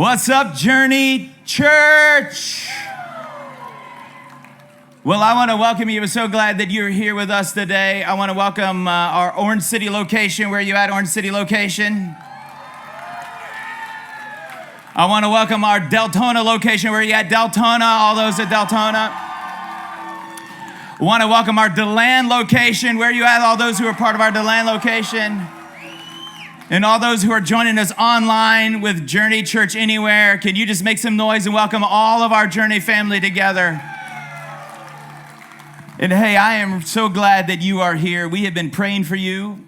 What's up, Journey Church? Well, I want to welcome you. I'm so glad that you're here with us today. I want to welcome our Orange City location. Where are you at, Orange City location? I want to welcome our Deltona location. Where are you at, Deltona? All those at Deltona. I want to welcome our DeLand location. Where are you at, all those who are part of our DeLand location? And all those who are joining us online with Journey Church Anywhere, can you just make some noise and welcome all of our Journey family together? And hey, I am so glad that you are here. We have been praying for you,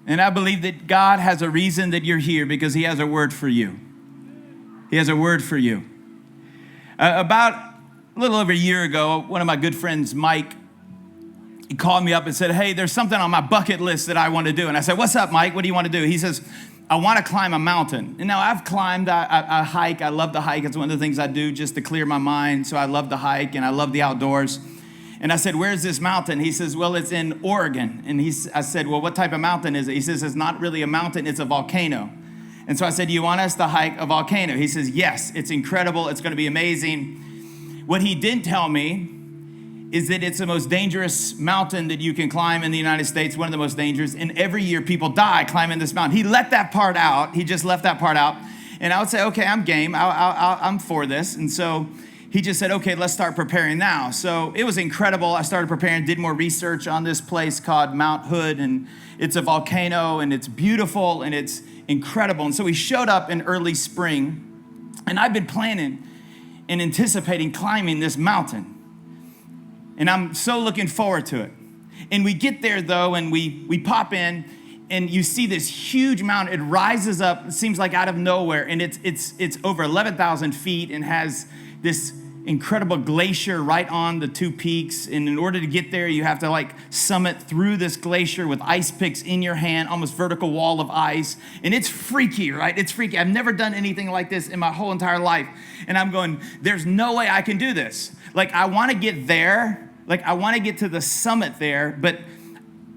and I believe that God has a reason that you're here because He has a word for you. He has a word for you. About a little over a year ago, one of my good friends, Mike, he called me up and said, hey, there's something on my bucket list that I want to do. And I said, what's up, Mike? What do you want to do? He says, I want to climb a mountain. And now I've climbed, I hike. I love to hike. It's one of the things I do just to clear my mind. So I love to hike and I love the outdoors. And I said, where's this mountain? He says, well, it's in Oregon. And I said, well, what type of mountain is it? He says, it's not really a mountain, it's a volcano. And so I said, do you want us to hike a volcano? He says, yes, it's incredible. It's going to be amazing. What he didn't tell me is that it's the most dangerous mountain that you can climb in the United States, one of the most dangerous. And every year people die climbing this mountain. He let that part out. He just left that part out. And I would say, okay, I'm game. I'm for this. And so he just said, okay, let's start preparing now. So it was incredible. I started preparing, did more research on this place called Mount Hood. And it's a volcano and it's beautiful and it's incredible. And so we showed up in early spring. And I've been planning and anticipating climbing this mountain. And I'm so looking forward to it. And we get there, though, and we pop in, and you see this huge mountain. It rises up, it seems like out of nowhere, and it's over 11,000 feet and has this incredible glacier right on the two peaks. And in order to get there, you have to summit through this glacier with ice picks in your hand, almost vertical wall of ice. And it's freaky, right? It's freaky. I've never done anything like this in my whole entire life. And I'm going, there's no way I can do this. I want to get there. I want to get to the summit there, but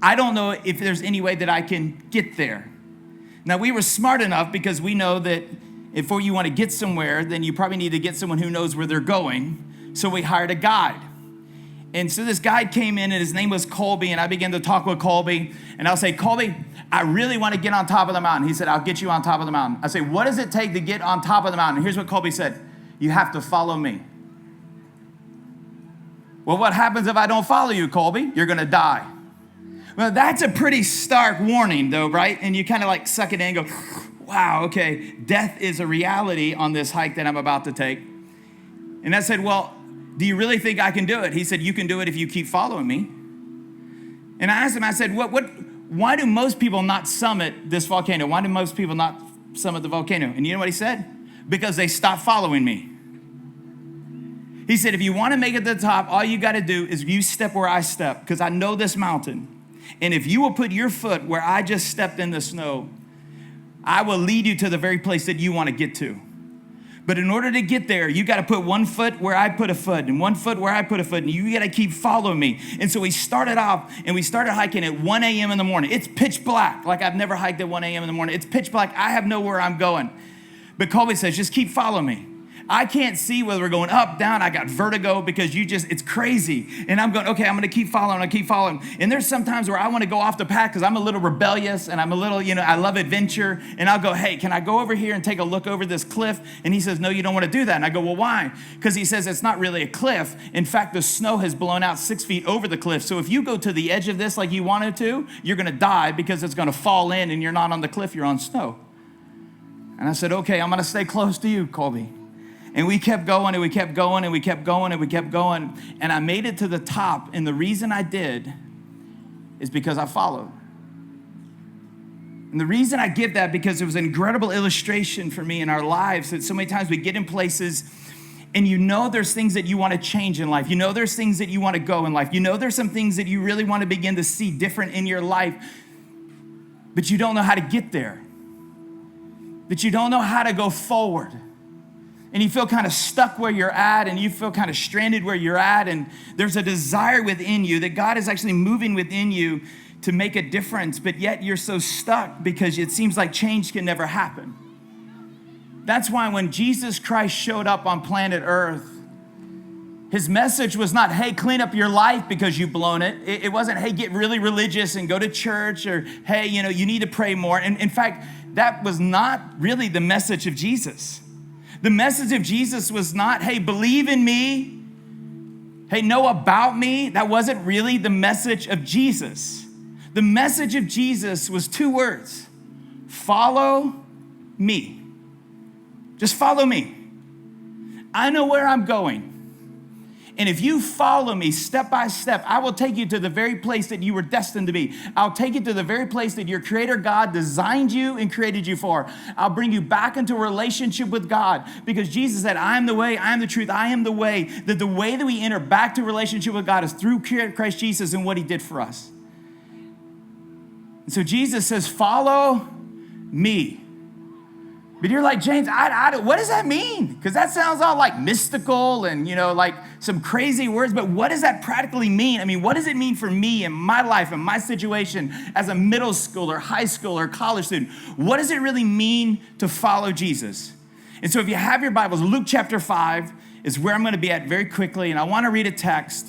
I don't know if there's any way that I can get there. Now, we were smart enough because we know that before you want to get somewhere, then you probably need to get someone who knows where they're going. So we hired a guide. And so this guide came in, and his name was Colby, and I began to talk with Colby. And I'll say, Colby, I really want to get on top of the mountain. He said, I'll get you on top of the mountain. I say, what does it take to get on top of the mountain? Here's what Colby said. You have to follow me. Well, what happens if I don't follow you, Colby? You're going to die. Well, that's a pretty stark warning, though, right? And you kind of suck it in and go, wow, okay, death is a reality on this hike that I'm about to take. And I said, well, do you really think I can do it? He said, you can do it if you keep following me. And I asked him, I said, why do most people not summit this volcano? Why do most people not summit the volcano? And you know what he said? Because they stopped following me. He said, if you want to make it to the top, all you got to do is you step where I step, because I know this mountain. And if you will put your foot where I just stepped in the snow, I will lead you to the very place that you want to get to. But in order to get there, you got to put one foot where I put a foot and one foot where I put a foot, and you got to keep following me. And so we started off, and we started hiking at 1 a.m. in the morning. It's pitch black, like I've never hiked at 1 a.m. in the morning. It's pitch black. I have no where I'm going. But Colby says, just keep following me. I can't see whether we're going up, down. I got vertigo because it's crazy. And I'm going, okay, I'm going to keep following. And there's some times where I want to go off the path because I'm a little rebellious and I'm a little, I love adventure. And I'll go, hey, can I go over here and take a look over this cliff? And he says, no, you don't want to do that. And I go, well, why? Because he says it's not really a cliff. In fact, the snow has blown out 6 feet over the cliff. So if you go to the edge of this like you wanted to, you're going to die because it's going to fall in and you're not on the cliff, you're on snow. And I said, okay, I'm going to stay close to you, Colby. And we kept going, and we kept going, and we kept going, and we kept going. And I made it to the top. And the reason I did is because I followed. And the reason I give that, because it was an incredible illustration for me in our lives, that so many times we get in places and there's things that you want to change in life. There's things that you want to go in life. There's some things that you really want to begin to see different in your life, but you don't know how to get there. But you don't know how to go forward. And you feel kind of stuck where you're at, and you feel kind of stranded where you're at, and there's a desire within you that God is actually moving within you to make a difference, but yet you're so stuck because it seems like change can never happen. That's why when Jesus Christ showed up on planet Earth, his message was not, hey, clean up your life because you've blown it. It wasn't, hey, get really religious and go to church, or, hey, you need to pray more. And in fact, that was not really the message of Jesus. The message of Jesus was not, hey, believe in me. Hey, know about me. That wasn't really the message of Jesus. The message of Jesus was 2 words: follow me. Just follow me. I know where I'm going. And if you follow me step by step, I will take you to the very place that you were destined to be. I'll take you to the very place that your Creator God designed you and created you for. I'll bring you back into a relationship with God, because Jesus said, I am the way, I am the truth, I am the way. That the way that we enter back to a relationship with God is through Christ Jesus and what he did for us. And so Jesus says, follow me. But you're like, James, what does that mean? Because that sounds all like mystical and, like some crazy words. But what does that practically mean? I mean, what does it mean for me in my life and my situation as a middle schooler, high schooler, college student? What does it really mean to follow Jesus? And so if you have your Bibles, Luke chapter 5 is where I'm going to be at very quickly. And I want to read a text,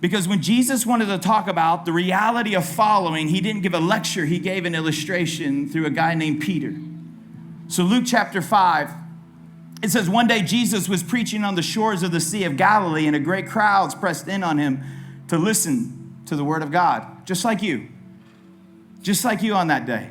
because when Jesus wanted to talk about the reality of following, he didn't give a lecture. He gave an illustration through a guy named Peter. So Luke chapter 5, it says, one day Jesus was preaching on the shores of the Sea of Galilee, and a great crowds pressed in on him to listen to the word of God, just like you on that day.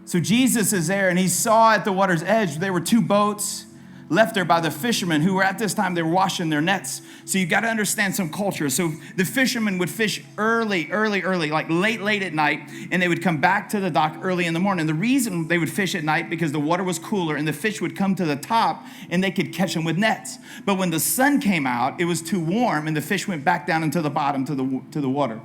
So Jesus is there, and he saw at the water's edge there were 2 boats left there by the fishermen, who were at this time, they were washing their nets. So you got to understand some culture. So the fishermen would fish early, like late at night, and they would come back to the dock early in the morning. The reason they would fish at night, because the water was cooler and the fish would come to the top and they could catch them with nets. But when the sun came out, it was too warm and the fish went back down into the bottom to the water.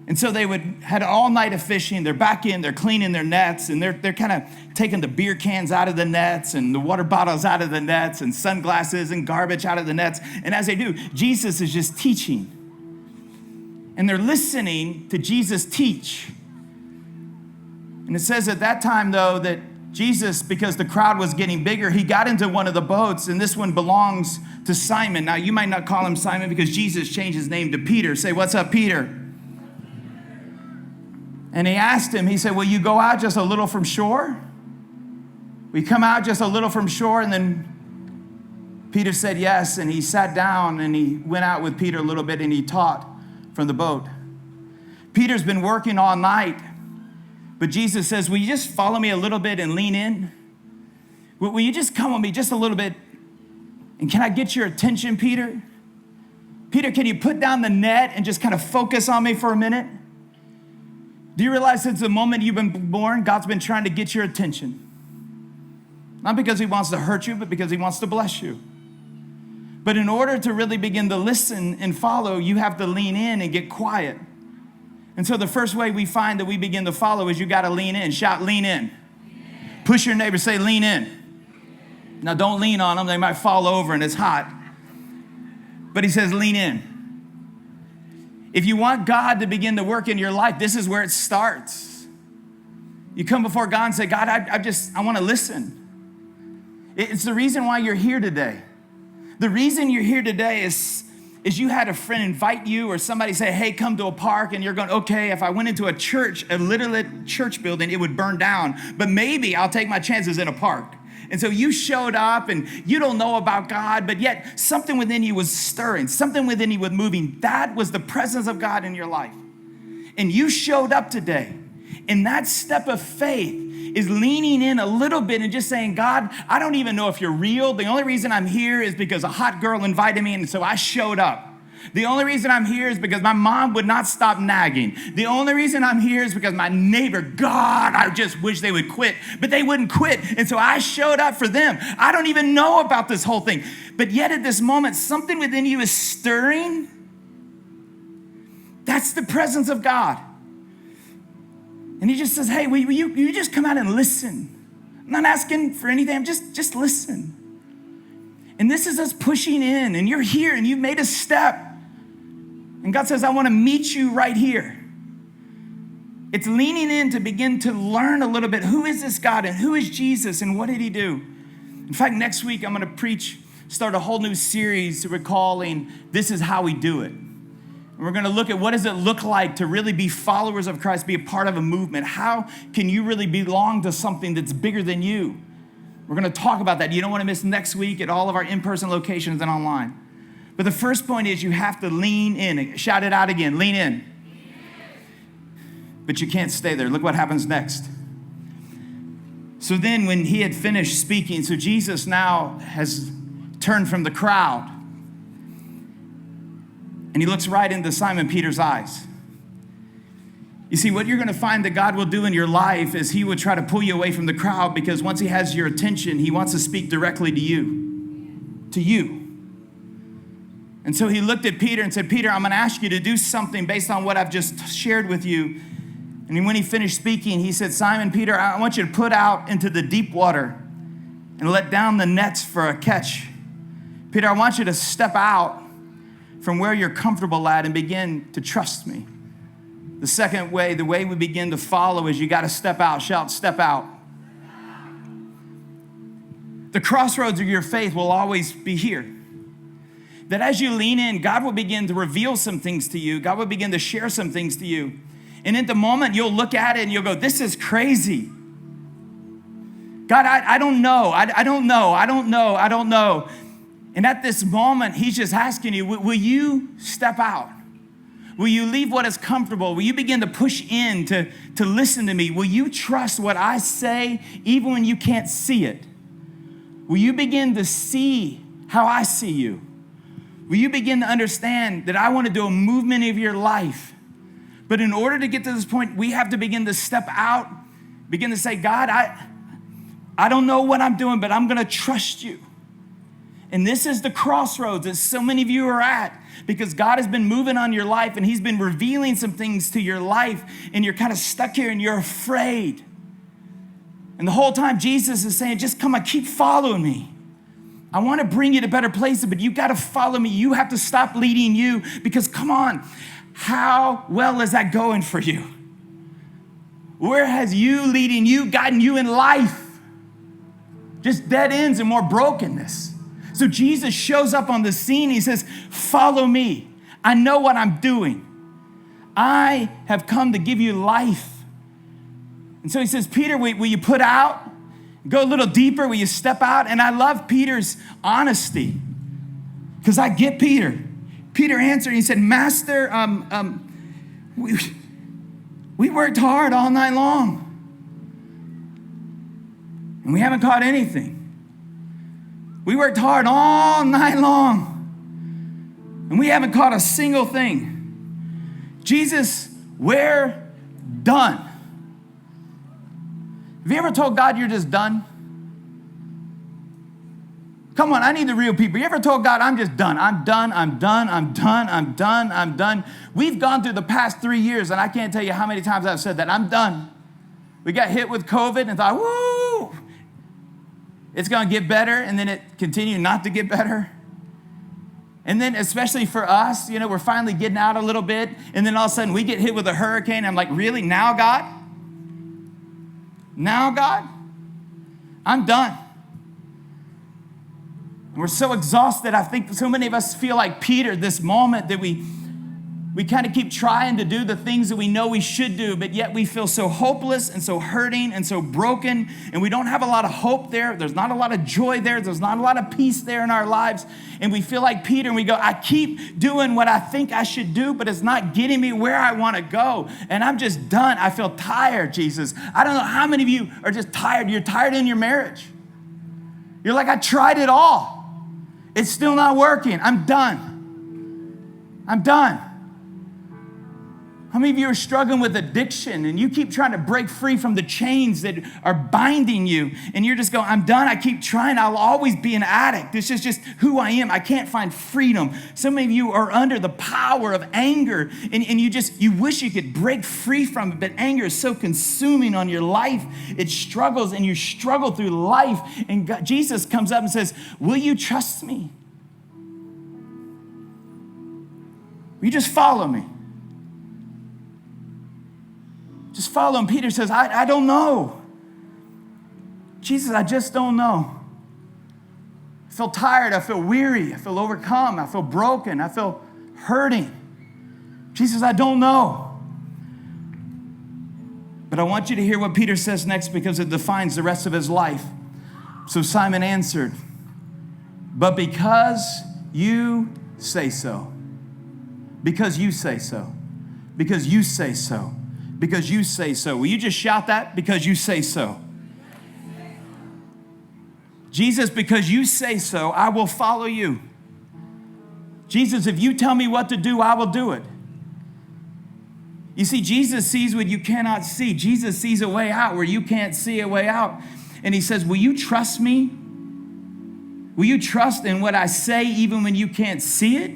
And so they had all night of fishing. They're back in, they're cleaning their nets, and they're kind of taking the beer cans out of the nets and the water bottles out of the nets and sunglasses and garbage out of the nets. And as they do, Jesus is just teaching. And they're listening to Jesus teach. And it says at that time, though, that Jesus, because the crowd was getting bigger, he got into one of the boats, and this one belongs to Simon. Now, you might not call him Simon because Jesus changed his name to Peter. Say, what's up, Peter? And he asked him, he said, will you go out just a little from shore? We come out just a little from shore? And then Peter said yes, and he sat down and he went out with Peter a little bit and he taught from the boat. Peter's been working all night, but Jesus says, will you just follow me a little bit and lean in? Will you just come with me just a little bit? And can I get your attention, Peter? Peter, can you put down the net and just kind of focus on me for a minute? Do you realize since the moment you've been born, God's been trying to get your attention? Not because he wants to hurt you, but because he wants to bless you. But in order to really begin to listen and follow, you have to lean in and get quiet. And so the first way we find that we begin to follow is you got to lean in. Shout, lean in. Push your neighbor, say, lean in. Now don't lean on them. They might fall over and it's hot. But he says, lean in. If you want God to begin to work in your life, this is where it starts. You come before God and say, God, I want to listen. It's the reason why you're here today. The reason you're here today is you had a friend invite you, or somebody say, hey, come to a park, and you're going, okay, if I went into a church, a literal church building, it would burn down, but maybe I'll take my chances in a park. And so you showed up and you don't know about God, but yet something within you was stirring, something within you was moving. That was the presence of God in your life. And you showed up today. And that step of faith is leaning in a little bit and just saying, God, I don't even know if you're real. The only reason I'm here is because a hot girl invited me, and so I showed up. The only reason I'm here is because my mom would not stop nagging. The only reason I'm here is because my neighbor, God, I just wish they would quit, but they wouldn't quit. And so I showed up for them. I don't even know about this whole thing. But yet at this moment, something within you is stirring. That's the presence of God. And he just says, hey, will you just come out and listen? I'm not asking for anything. Just listen. And this is us pushing in, and you're here and you've made a step. And God says, I want to meet you right here. It's leaning in to begin to learn a little bit. Who is this God and who is Jesus and what did he do? In fact, next week I'm going to start a whole new series we're calling This Is How We Do It. And we're going to look at what does it look like to really be followers of Christ, be a part of a movement. How can you really belong to something that's bigger than you? We're going to talk about that. You don't want to miss next week at all of our in-person locations and online. But the first point is you have to lean in. Shout it out again, lean in. But you can't stay there. Look what happens next. So then when he had finished speaking, so Jesus now has turned from the crowd. And he looks right into Simon Peter's eyes. You see, what you're going to find that God will do in your life is he will try to pull you away from the crowd, because once he has your attention, he wants to speak directly to you. To you. And so he looked at Peter and said, Peter, I'm going to ask you to do something based on what I've just shared with you. And when he finished speaking, he said, Simon Peter, I want you to put out into the deep water and let down the nets for a catch. Peter, I want you to step out from where you're comfortable at and begin to trust me. The second way, the way we begin to follow is you got to step out. Shout, step out. The crossroads of your faith will always be here. That as you lean in, God will begin to reveal some things to you. God will begin to share some things to you. And at the moment, you'll look at it and you'll go, this is crazy. God, I don't know. I don't know. And at this moment, he's just asking you, will you step out? Will you leave what is comfortable? Will you begin to push in to listen to me? Will you trust what I say even when you can't see it? Will you begin to see how I see you? Will you begin to understand that I want to do a movement of your life? But in order to get to this point, we have to begin to step out, begin to say, God, I don't know what I'm doing, but I'm going to trust you. And this is the crossroads that so many of you are at, because God has been moving on your life and he's been revealing some things to your life, and you're kind of stuck here and you're afraid. And the whole time Jesus is saying, just come on, keep following me. I want to bring you to better places, but you got to follow me. You have to stop leading you, because come on, how well is that going for you? Where has you leading you gotten you in life? Just dead ends and more brokenness. So Jesus shows up on the scene. He says, follow me. I know what I'm doing. I have come to give you life. And so he says, Peter, will you put out? Go a little deeper. Will you step out? And I love Peter's honesty, because I get Peter. Peter answered, he said, Master, we worked hard all night long, and we haven't caught anything. We worked hard all night long, and we haven't caught a single thing. Jesus, we're done. Have you ever told God you're just done? Come on, I need the real people. You ever told God, I'm just done. I'm done. We've gone through the past 3 years, and I can't tell you how many times I've said that. I'm done. We got hit with COVID and thought, woo, it's going to get better, and then it continued not to get better. And then especially for us, we're finally getting out a little bit, and then all of a sudden we get hit with a hurricane. I'm like, really? Now, God? Now, God? I'm done. And we're so exhausted. I think so many of us feel like Peter this moment, that we kind of keep trying to do the things that we know we should do, but yet we feel so hopeless and so hurting and so broken, and we don't have a lot of hope there. There's not a lot of joy there. There's not a lot of peace there in our lives. And we feel like Peter, and we go, I keep doing what I think I should do, but it's not getting me where I want to go. And I'm just done. I feel tired, Jesus. I don't know how many of you are just tired. You're tired in your marriage. You're like, I tried it all. It's still not working. I'm done. I'm done. How many of you are struggling with addiction, and you keep trying to break free from the chains that are binding you, and you're just going, I'm done. I keep trying. I'll always be an addict. This is just who I am. I can't find freedom. Some of you are under the power of anger, and you wish you could break free from it, but anger is so consuming on your life. It struggles, and you struggle through life, and God, Jesus comes up and says, will you trust me? Will you just follow me? Just follow him. Peter says, I don't know. Jesus, I just don't know. I feel tired. I feel weary. I feel overcome. I feel broken. I feel hurting. Jesus, I don't know. But I want you to hear what Peter says next because it defines the rest of his life. So Simon answered, but because you say so, because you say so, because you say so, because you say so. Will you just shout that? Because you say so. Jesus, because you say so, I will follow you. Jesus, if you tell me what to do, I will do it. You see, Jesus sees what you cannot see. Jesus sees a way out where you can't see a way out. And he says, will you trust me? Will you trust in what I say even when you can't see it?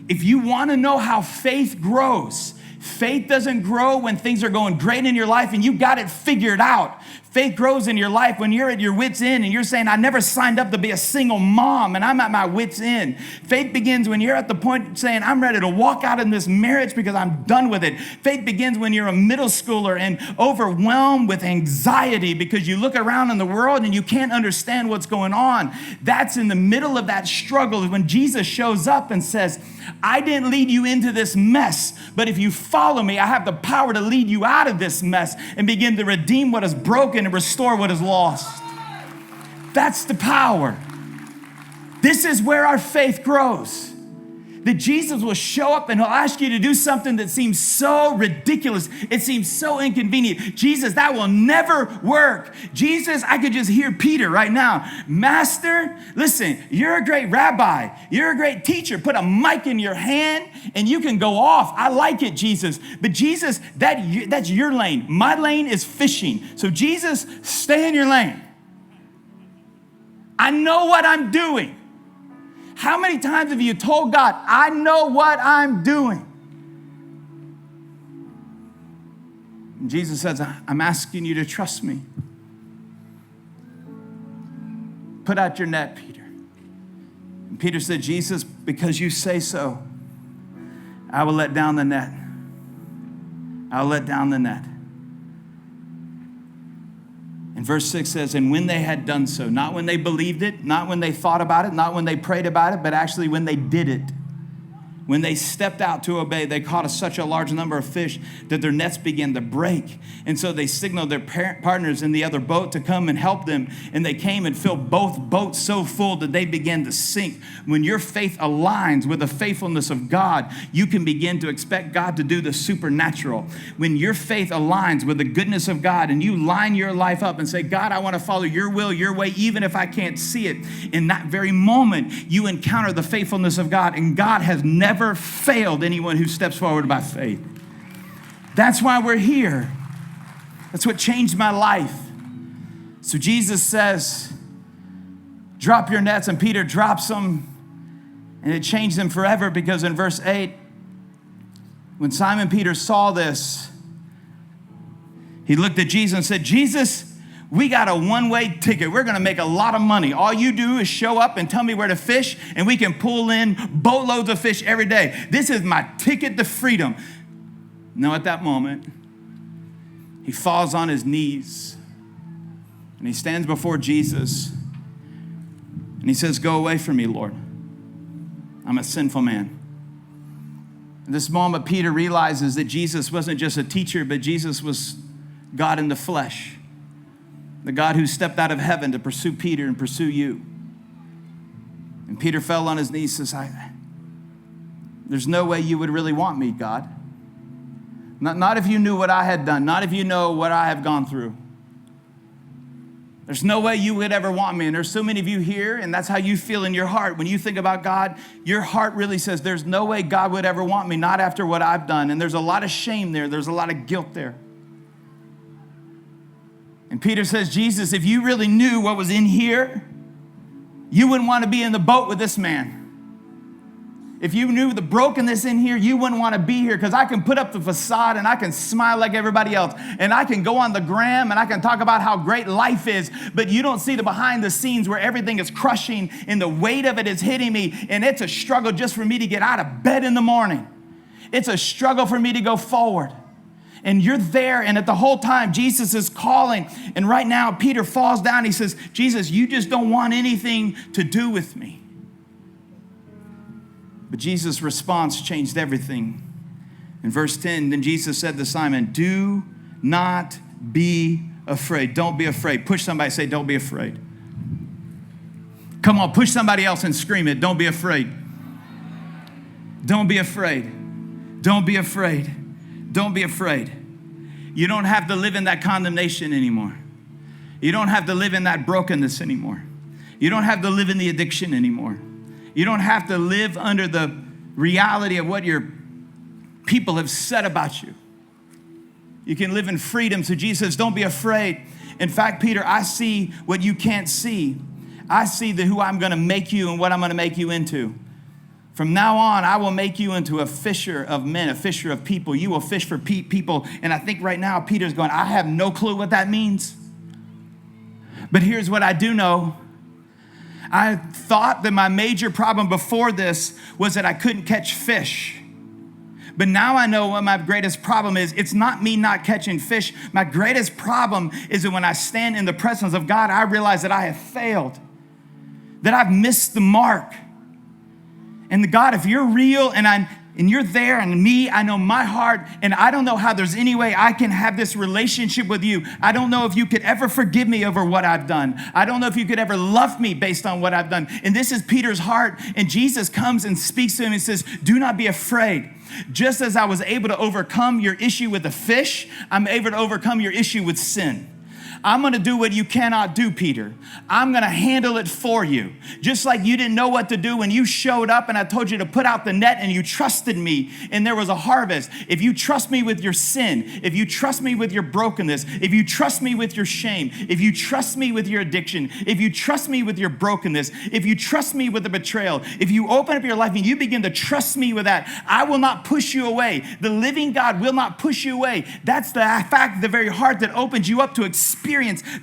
If you want to know how faith grows, faith doesn't grow when things are going great in your life and you got it figured out. Faith grows in your life when you're at your wit's end and you're saying, I never signed up to be a single mom and I'm at my wit's end. Faith begins when you're at the point saying, I'm ready to walk out in this marriage because I'm done with it. Faith begins when you're a middle schooler and overwhelmed with anxiety because you look around in the world and you can't understand what's going on. That's in the middle of that struggle when Jesus shows up and says, I didn't lead you into this mess, but if you follow me, I have the power to lead you out of this mess and begin to redeem what is broken and restore what is lost. That's the power. This is where our faith grows. That Jesus will show up and he'll ask you to do something that seems so ridiculous. It seems so inconvenient. Jesus, that will never work. Jesus, I could just hear Peter right now. Master, listen, you're a great rabbi. You're a great teacher. Put a mic in your hand and you can go off. I like it, Jesus. But Jesus, that's your lane. My lane is fishing. So Jesus, stay in your lane. I know what I'm doing. How many times have you told God, I know what I'm doing? And Jesus says, I'm asking you to trust me. Put out your net, Peter. And Peter said, Jesus, because you say so, I will let down the net. I'll let down the net. And verse 6 says, and when they had done so, not when they believed it, not when they thought about it, not when they prayed about it, but actually when they did it. When they stepped out to obey, they caught such a large number of fish that their nets began to break. And so they signaled their partners in the other boat to come and help them. And they came and filled both boats so full that they began to sink. When your faith aligns with the faithfulness of God, you can begin to expect God to do the supernatural. When your faith aligns with the goodness of God and you line your life up and say, God, I want to follow your will, your way, even if I can't see it. In that very moment, you encounter the faithfulness of God, and God has never failed anyone who steps forward by faith. That's why we're here. That's what changed my life. So Jesus says, drop your nets, and Peter drops them, and it changed them forever because in verse 8, when Simon Peter saw this, he looked at Jesus and said, Jesus, we got a one-way ticket. We're going to make a lot of money. All you do is show up and tell me where to fish, and we can pull in boatloads of fish every day. This is my ticket to freedom. Now, at that moment, he falls on his knees, and he stands before Jesus, and he says, go away from me, Lord. I'm a sinful man. At this moment, Peter realizes that Jesus wasn't just a teacher, but Jesus was God in the flesh. The God who stepped out of heaven to pursue Peter and pursue you. And Peter fell on his knees and says, there's no way you would really want me, God. Not if you knew what I had done. Not if you know what I have gone through. There's no way you would ever want me. And there's so many of you here, and that's how you feel in your heart. When you think about God, your heart really says, there's no way God would ever want me, not after what I've done. And there's a lot of shame there. There's a lot of guilt there. And Peter says, Jesus, if you really knew what was in here, you wouldn't want to be in the boat with this man. If you knew the brokenness in here, you wouldn't want to be here, because I can put up the facade and I can smile like everybody else. And I can go on the gram and I can talk about how great life is, but you don't see the behind the scenes where everything is crushing and the weight of it is hitting me. And it's a struggle just for me to get out of bed in the morning. It's a struggle for me to go forward. And you're there, and at the whole time, Jesus is calling. And right now, Peter falls down. He says, Jesus, you just don't want anything to do with me. But Jesus' response changed everything. In verse 10, then Jesus said to Simon, do not be afraid. Don't be afraid. Push somebody, say, don't be afraid. Come on, push somebody else and scream it. Don't be afraid. Don't be afraid. Don't be afraid. Don't be afraid. You don't have to live in that condemnation anymore. You don't have to live in that brokenness anymore. You don't have to live in the addiction anymore. You don't have to live under the reality of what your people have said about you. You can live in freedom. So Jesus says, don't be afraid. In fact, Peter, I see what you can't see. I see who I'm going to make you and what I'm going to make you into. From now on, I will make you into a fisher of men, a fisher of people. You will fish for people. And I think right now, Peter's going, I have no clue what that means. But here's what I do know. I thought that my major problem before this was that I couldn't catch fish. But now I know what my greatest problem is. It's not me not catching fish. My greatest problem is that when I stand in the presence of God, I realize that I have failed, that I've missed the mark. And God, if you're real and you're there, and me, I know my heart, and I don't know how there's any way I can have this relationship with you. I don't know if you could ever forgive me over what I've done. I don't know if you could ever love me based on what I've done. And this is Peter's heart. And Jesus comes and speaks to him and says, do not be afraid. Just as I was able to overcome your issue with the fish, I'm able to overcome your issue with sin. I'm going to do what you cannot do, Peter. I'm going to handle it for you. Just like you didn't know what to do when you showed up and I told you to put out the net and you trusted me and there was a harvest. If you trust me with your sin, if you trust me with your brokenness, if you trust me with your shame, if you trust me with your addiction, if you trust me with your brokenness, if you trust me with the betrayal, if you open up your life and you begin to trust me with that, I will not push you away. The living God will not push you away. That's the fact, the very heart that opens you up to experience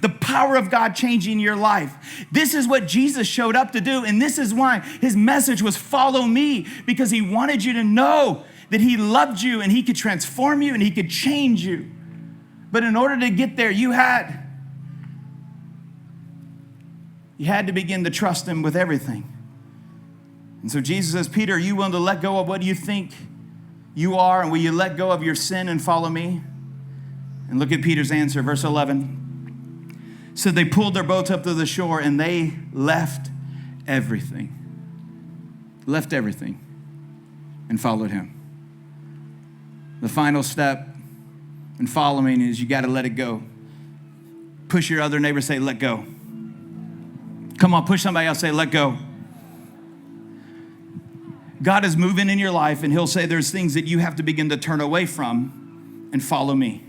the power of God changing your life. This is what Jesus showed up to do, and this is why his message was follow me, because he wanted you to know that he loved you and he could transform you and he could change you. But in order to get there, you had to begin to trust him with everything. And so Jesus says, Peter, are you willing to let go of what you think you are, and will you let go of your sin and follow me? And look at Peter's answer, verse 11. So they pulled their boats up to the shore and they left everything. Left everything and followed him. The final step in following is you got to let it go. Push your other neighbor, say, let go. Come on, push somebody else, say, let go. God is moving in your life and he'll say there's things that you have to begin to turn away from and follow me.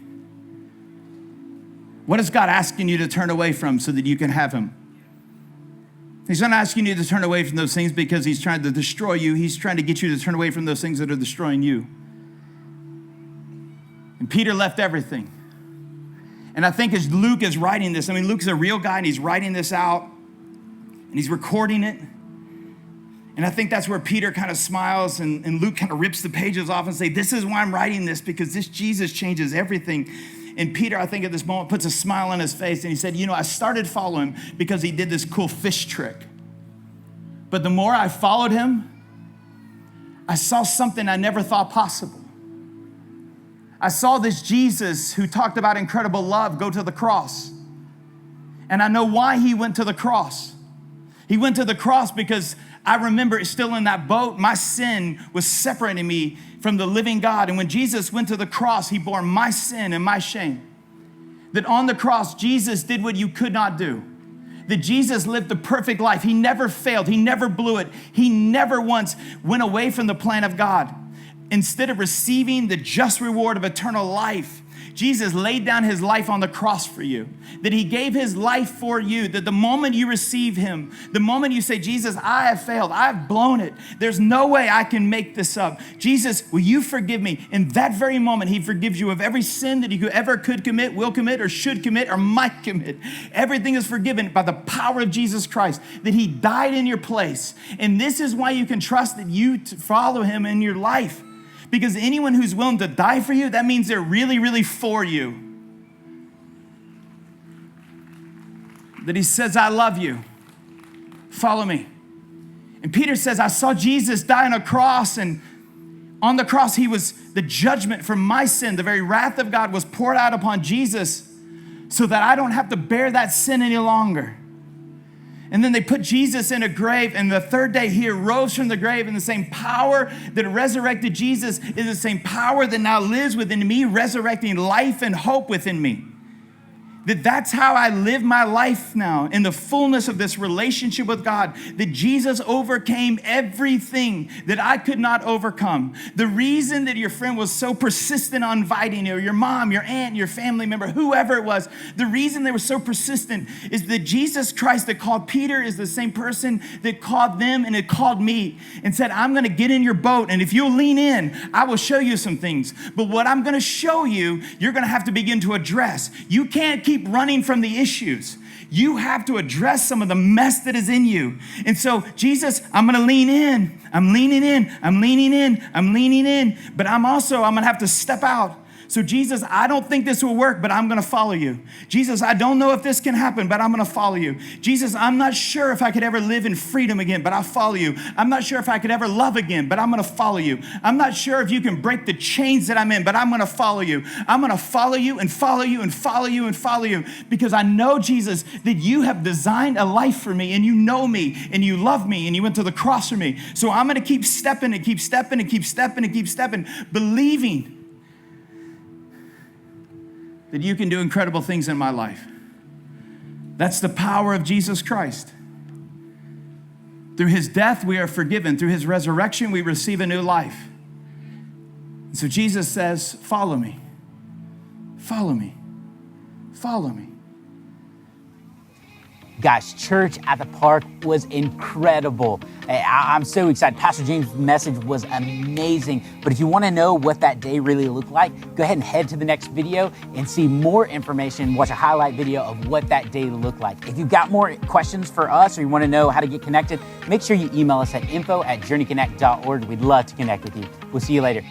What is God asking you to turn away from so that you can have him? He's not asking you to turn away from those things because he's trying to destroy you. He's trying to get you to turn away from those things that are destroying you. And Peter left everything. And I think as Luke is writing this, Luke's a real guy and he's writing this out and he's recording it. And I think that's where Peter kind of smiles and Luke kind of rips the pages off and say, this is why I'm writing this, because this Jesus changes everything. And Peter, I think at this moment, puts a smile on his face and he said, I started following him because he did this cool fish trick. But the more I followed him, I saw something I never thought possible. I saw this Jesus who talked about incredible love go to the cross. And I know why he went to the cross. He went to the cross because I remember still in that boat, my sin was separating me from the living God. And when Jesus went to the cross, he bore my sin and my shame. That on the cross, Jesus did what you could not do. That Jesus lived the perfect life. He never failed. He never blew it. He never once went away from the plan of God. Instead of receiving the just reward of eternal life, Jesus laid down his life on the cross for you, that he gave his life for you, that the moment you receive him, the moment you say, Jesus, I have failed, I've blown it, there's no way I can make this up. Jesus, will you forgive me? In that very moment, he forgives you of every sin that you ever could commit, will commit, or should commit, or might commit. Everything is forgiven by the power of Jesus Christ, that he died in your place. And this is why you can trust that you follow him in your life. Because anyone who's willing to die for you, that means they're really, really for you. That he says, I love you. Follow me. And Peter says, I saw Jesus die on a cross, and on the cross, he was the judgment for my sin. The very wrath of God was poured out upon Jesus so that I don't have to bear that sin any longer. And then they put Jesus in a grave, and the third day he arose from the grave, and the same power that resurrected Jesus is the same power that now lives within me, resurrecting life and hope within me. That's how I live my life now, in the fullness of this relationship with God, that Jesus overcame everything that I could not overcome. The reason that your friend was so persistent on inviting you, or your mom, your aunt, your family member, whoever it was, the reason they were so persistent is that Jesus Christ that called Peter is the same person that called them and it called me and said, I'm going to get in your boat, and if you'll lean in, I will show you some things. But what I'm going to show you, you're going to have to begin to address. You can't keep running from the issues. You have to address some of the mess that is in you. And so, Jesus, I'm going to lean in. I'm leaning in. I'm leaning in. I'm leaning in. But I'm going to have to step out. So, Jesus, I don't think this will work, but I'm going to follow you. Jesus, I don't know if this can happen, but I'm going to follow you. Jesus, I'm not sure if I could ever live in freedom again, but I'll follow you. I'm not sure if I could ever love again, but I'm going to follow you. I'm not sure if you can break the chains that I'm in, but I'm going to follow you. I'm going to follow you and follow you and follow you and follow you, because I know, Jesus, that you have designed a life for me, and you know me, and you love me, and you went to the cross for me. So I'm going to keep stepping and keep stepping and keep stepping and keep stepping, believing that you can do incredible things in my life. That's the power of Jesus Christ. Through his death, we are forgiven. Through his resurrection, we receive a new life. And so Jesus says, follow me. Follow me. Follow me. Guys, church at the park was incredible. I'm so excited. Pastor James' message was amazing. But if you want to know what that day really looked like, go ahead and head to the next video and see more information. Watch a highlight video of what that day looked like. If you've got more questions for us, or you want to know how to get connected, make sure you email us at info@journeyconnect.org. We'd love to connect with you. We'll see you later.